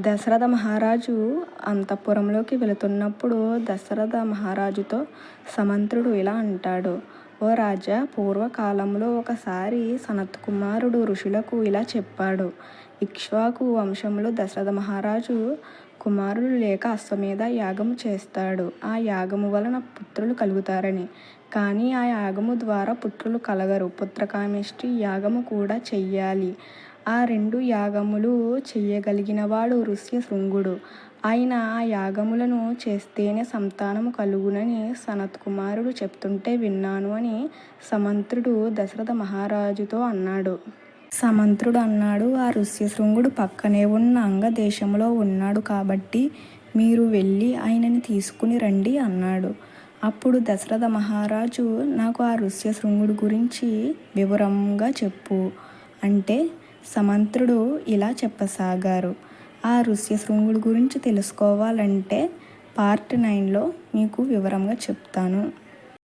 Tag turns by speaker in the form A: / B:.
A: దశరథ మహారాజు అంతఃపురంలోకి వెళుతున్నప్పుడు దశరథ మహారాజుతో సమంత్రుడు ఇలా అంటాడు. ఓ రాజా, పూర్వకాలంలో ఒకసారి సనత్కుమారుడు ఋషులకు ఇలా చెప్పాడు. ఇక్ష్వాకు వంశంలో దశరథ మహారాజు కుమారులు లేక అశ్వమేధ యాగము చేస్తాడు. ఆ యాగము వలన పుత్రులు కలుగుతారని. కానీ ఆ యాగము ద్వారా పుత్రులు కలగరు. పుత్రకామేష్టి యాగము కూడా చెయ్యాలి. ఆ 2 యాగములు చెయ్యగలిగినవాడు ఋష్యశృంగుడు. ఆయన ఆ యాగములను చేస్తేనే సంతానము కలుగునని సనత్కుమారుడు చెప్తుంటే విన్నాను అని సమంత్రుడు దశరథ మహారాజుతో అన్నాడు. సమంత్రుడు అన్నాడు, ఆ ఋష్యశృంగుడు పక్కనే ఉన్న అంగదేశంలో ఉన్నాడు కాబట్టి మీరు వెళ్ళి ఆయనని తీసుకుని రండి అన్నాడు. అప్పుడు దశరథ మహారాజు, నాకు ఆ ఋష్యశృంగుడు గురించి వివరంగా చెప్పు అంటే సమంత్రుడు ఇలా చెప్పసాగారు. ఆ ఋష్యశృంగుడి గురించి తెలుసుకోవాలంటే పార్ట్ 9లో మీకు వివరంగా చెప్తాను.